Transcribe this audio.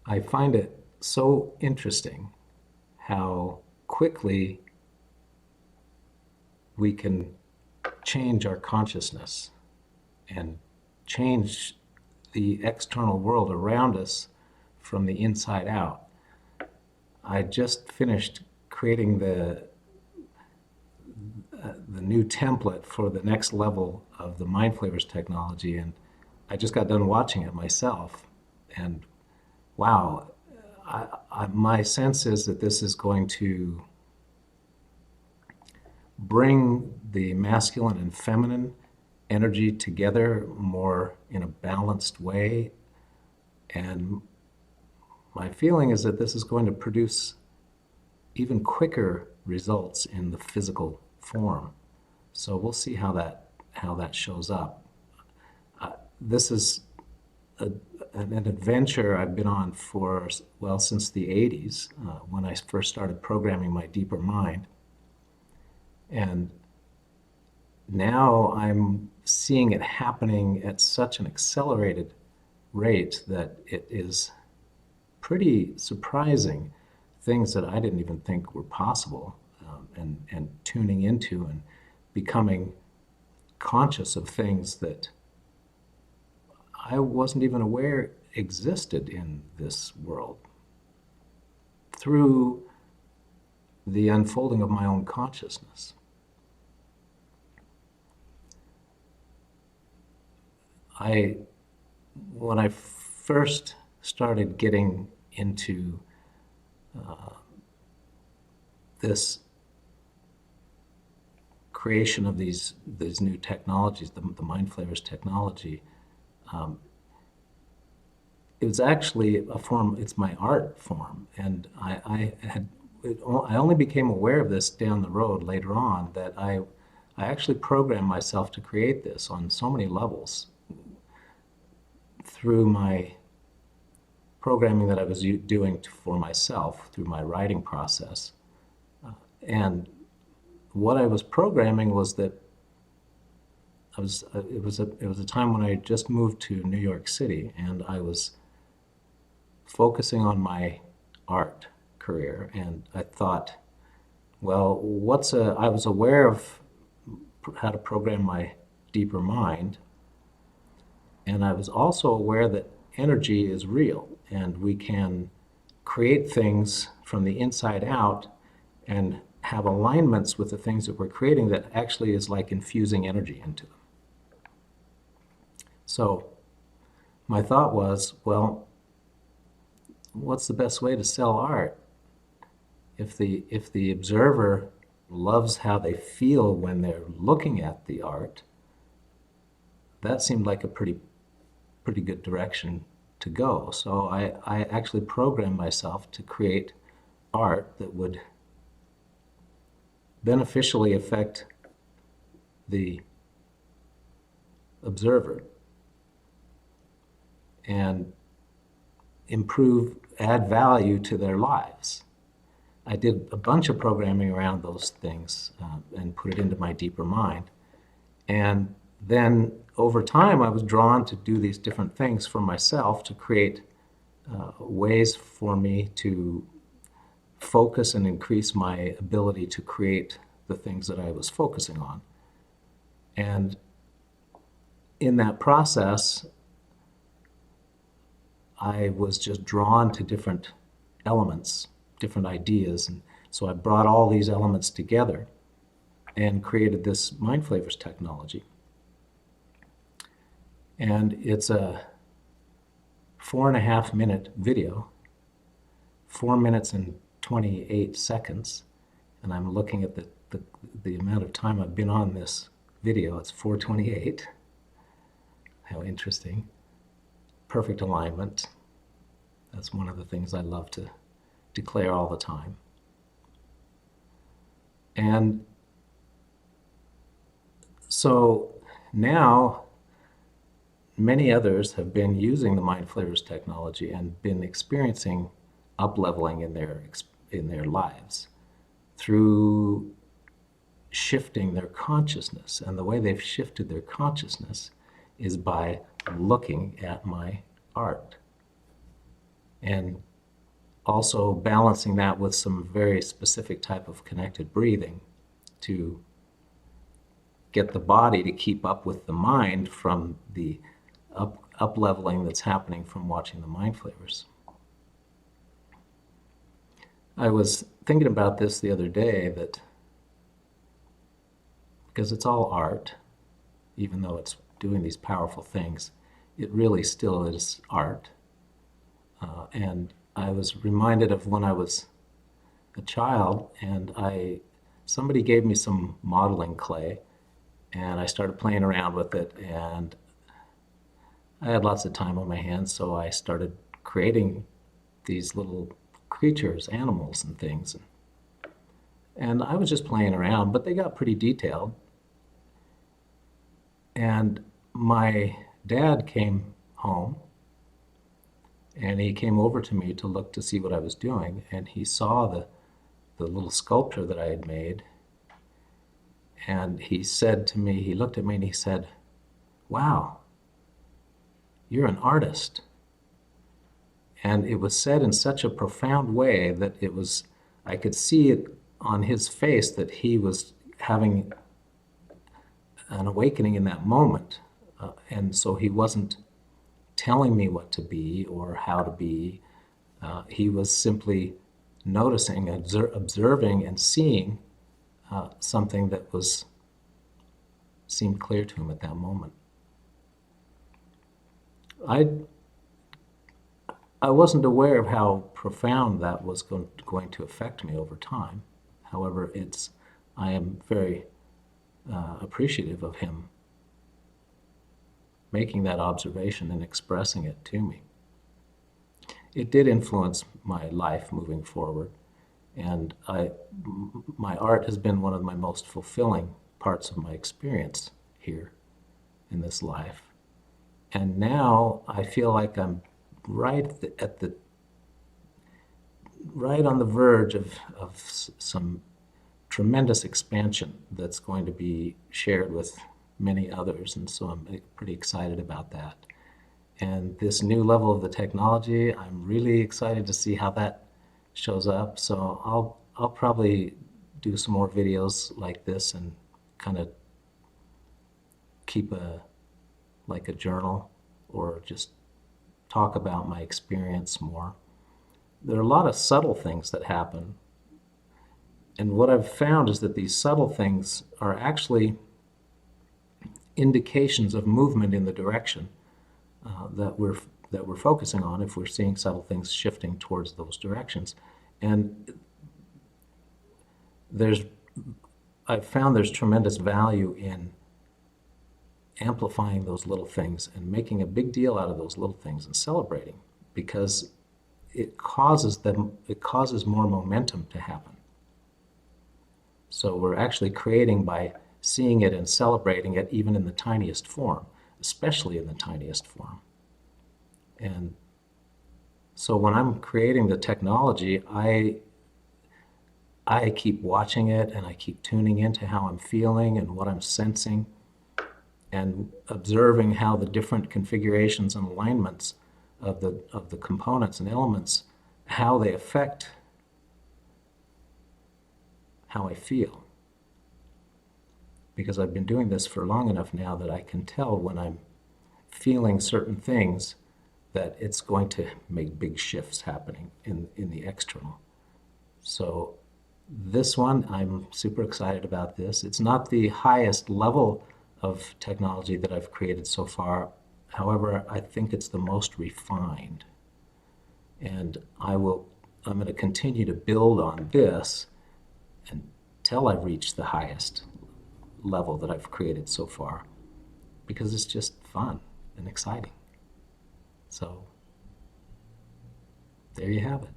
I find it so interesting how quickly we can change our consciousness and change the external world around us from the inside out. I just finished creating the new template for the next level of the MindFlavors technology, and I just got done watching it myself, and wow, my sense is that this is going to bring the masculine and feminine energy together more in a balanced way. And my feeling is that this is going to produce even quicker results in the physical form. So we'll see how that shows up. This is an adventure I've been on for, well, since the 80s, when I first started programming my deeper mind. And now I'm seeing it happening at such an accelerated rate that it is pretty surprising, things that I didn't even think were possible, and tuning into and becoming conscious of things that I wasn't even aware existed in this world through the unfolding of my own consciousness. When I first started getting into this creation of these new technologies, the MindFlavors technology, it was actually a form. It's my art form, and I only became aware of this down the road later on, that I actually programmed myself to create this on so many levels through my programming that I was doing for myself through my writing process. And what I was programming was that it was a time when I had just moved to New York City, and I was focusing on my art career, and I thought, well, I was aware of how to program my deeper mind, and I was also aware that energy is real, and we can create things from the inside out and have alignments with the things that we're creating that actually is like infusing energy into them. So my thought was, well, what's the best way to sell art? If the observer loves how they feel when they're looking at the art, that seemed like a pretty good direction to go. So I actually programmed myself to create art that would beneficially affect the observer and add value to their lives. I did a bunch of programming around those things and put it into my deeper mind. And then over time, I was drawn to do these different things for myself to create ways for me to focus and increase my ability to create the things that I was focusing on. And in that process, I was just drawn to different elements, different ideas, and so I brought all these elements together and created this MindFlavors technology. And it's a 4.5-minute video, 4 minutes and 28 seconds, and I'm looking at the amount of time I've been on this video. It's 4:28. How interesting. Perfect alignment. That's one of the things I love to declare all the time. And so now many others have been using the MindFlavors technology and been experiencing up-leveling in their lives through shifting their consciousness. And the way they've shifted their consciousness is by looking at my art. and also balancing that with some very specific type of connected breathing to get the body to keep up with the mind from the up leveling that's happening from watching the MindFlavors. I was thinking about this the other day, that because it's all art, even though it's doing these powerful things, it really still is art. And I was reminded of when I was a child, and somebody gave me some modeling clay, and I started playing around with it, and I had lots of time on my hands, so I started creating these little creatures, animals and things. And I was just playing around, but they got pretty detailed. And my dad came home, and he came over to me to look to see what I was doing, and he saw the little sculpture that I had made, and he said to me, he looked at me and he said, "Wow, you're an artist." And it was said in such a profound way that I could see it on his face that he was having an awakening in that moment. And so he wasn't telling me what to be or how to be. He was simply noticing, observing, and seeing something that seemed clear to him at that moment. I wasn't aware of how profound that was going to affect me over time. However, I am very appreciative of him making that observation and expressing it to me. It did influence my life moving forward, and my art has been one of my most fulfilling parts of my experience here in this life. And now I feel like I'm right on the verge of some tremendous expansion that's going to be shared with many others, and so I'm pretty excited about that. And this new level of the technology, I'm really excited to see how that shows up. So I'll probably do some more videos like this and kind of keep a journal, or just talk about my experience more. There are a lot of subtle things that happen, and what I've found is that these subtle things are actually indications of movement in the direction that we're focusing on, if we're seeing subtle things shifting towards those directions. And I've found there's tremendous value in amplifying those little things and making a big deal out of those little things and celebrating, because it causes more momentum to happen. So we're actually creating by seeing it and celebrating it, even in the tiniest form, especially in the tiniest form. And so when I'm creating the technology, I keep watching it, and I keep tuning into how I'm feeling and what I'm sensing, and observing how the different configurations and alignments of the components and elements, how they affect how I feel. Because I've been doing this for long enough now that I can tell when I'm feeling certain things that it's going to make big shifts happening in the external. So this one, I'm super excited about this. It's not the highest level of technology that I've created so far. However, I think it's the most refined. And I'm going to continue to build on this until I've reached the highest level that I've created so far, because it's just fun and exciting. So there you have it.